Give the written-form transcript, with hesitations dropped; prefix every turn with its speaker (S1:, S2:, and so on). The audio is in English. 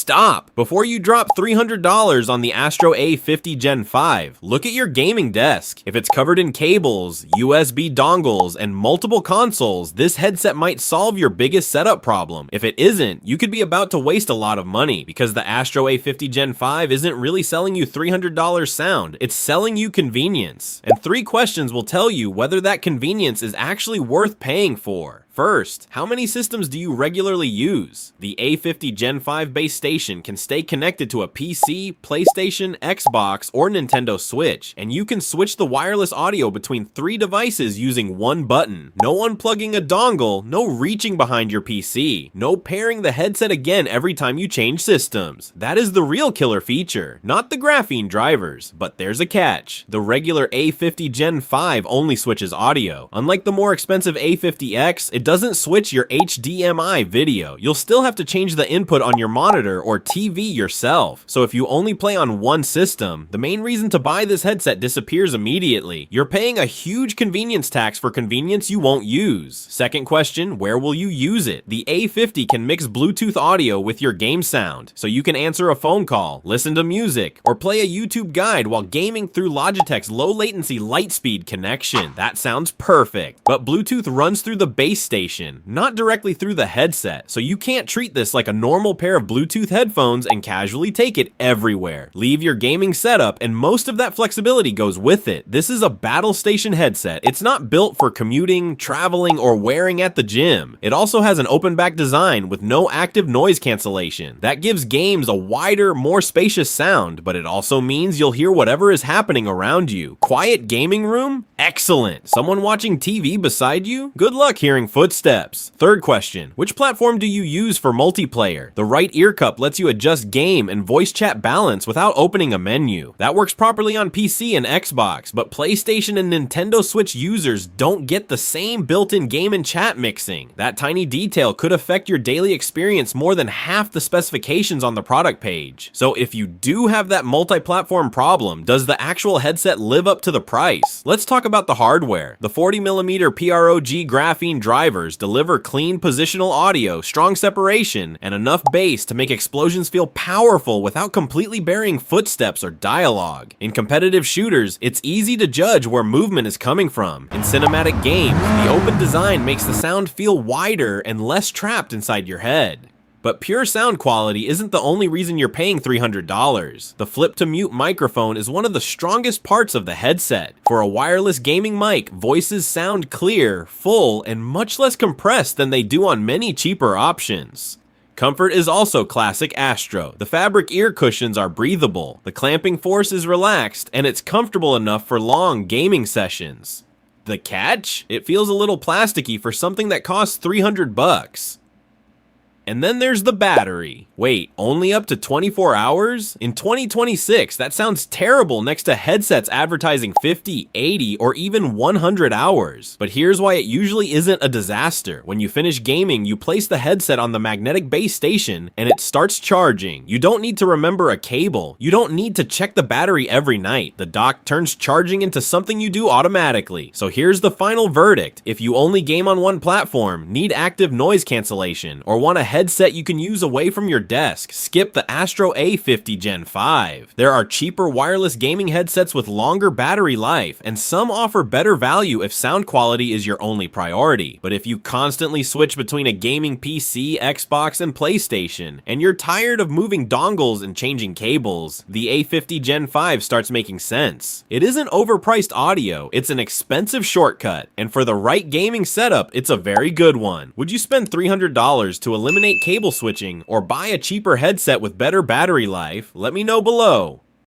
S1: stop! Before you drop $300 on the Astro A50 Gen 5, look at your gaming desk. If it's covered in cables, USB dongles, and multiple consoles, this headset might solve your biggest setup problem. If it isn't, you could be about to waste a lot of money, because the Astro A50 Gen 5 isn't really selling you $300 sound, it's selling you convenience. And 3 questions will tell you whether that convenience is actually worth paying for. First, how many systems do you regularly use? The A50 Gen 5 base station can stay connected to a PC, PlayStation, Xbox, or Nintendo Switch, and you can switch the wireless audio between 3 devices using one button. No unplugging a dongle, no reaching behind your PC, no pairing the headset again every time you change systems. That is the real killer feature, not the graphene drivers. But there's a catch. The regular A50 Gen 5 only switches audio. Unlike the more expensive A50X, it doesn't switch your HDMI video. You'll still have to change the input on your monitor or TV yourself. So if you only play on one system, the main reason to buy this headset disappears immediately. You're paying a huge convenience tax for convenience you won't use. Second question, where will you use it? The A50 can mix Bluetooth audio with your game sound, so you can answer a phone call, listen to music, or play a YouTube guide while gaming through Logitech's low latency Lightspeed connection. That sounds perfect. But Bluetooth runs through the base station, not directly through the headset, so you can't treat this like a normal pair of Bluetooth headphones and casually take it everywhere. Leave your gaming setup and most of that flexibility goes with it. This is a battle station headset. It's not built for commuting, traveling, or wearing at the gym. It also has an open back design with no active noise cancellation. That gives games a wider, more spacious sound, but it also means you'll hear whatever is happening around you. Quiet gaming room? Excellent. Someone watching TV beside you? Good luck hearing footsteps. Third question, which platform do you use for multiplayer? The right ear cup lets you adjust game and voice chat balance without opening a menu. That works properly on PC and Xbox, but PlayStation and Nintendo Switch users don't get the same built-in game and chat mixing. That tiny detail could affect your daily experience more than half the specifications on the product page. So if you do have that multi-platform problem, does the actual headset live up to the price? Let's talk about the hardware. The 40mm PROG graphene drivers deliver clean positional audio, strong separation, and enough bass to make explosions feel powerful without completely burying footsteps or dialogue. In competitive shooters, it's easy to judge where movement is coming from. In cinematic games, the open design makes the sound feel wider and less trapped inside your head. But pure sound quality isn't the only reason you're paying $300. The flip-to-mute microphone is one of the strongest parts of the headset. For a wireless gaming mic, voices sound clear, full, and much less compressed than they do on many cheaper options. Comfort is also classic Astro. The fabric ear cushions are breathable, the clamping force is relaxed, and it's comfortable enough for long gaming sessions. The catch? It feels a little plasticky for something that costs $300. And then there's the battery. Wait, only up to 24 hours? In 2026, that sounds terrible next to headsets advertising 50, 80, or even 100 hours. But here's why it usually isn't a disaster. When you finish gaming, you place the headset on the magnetic base station and it starts charging. You don't need to remember a cable. You don't need to check the battery every night. The dock turns charging into something you do automatically. So here's the final verdict. If you only game on one platform, need active noise cancellation, or want a headset you can use away from your desk, skip the Astro A50 Gen 5. There are cheaper wireless gaming headsets with longer battery life, and some offer better value if sound quality is your only priority. But if you constantly switch between a gaming PC, Xbox, and PlayStation, and you're tired of moving dongles and changing cables, the A50 Gen 5 starts making sense. It isn't overpriced audio, it's an expensive shortcut, and for the right gaming setup, it's a very good one. Would you spend $300 to eliminate cable switching or buy a cheaper headset with better battery life? Let me know below.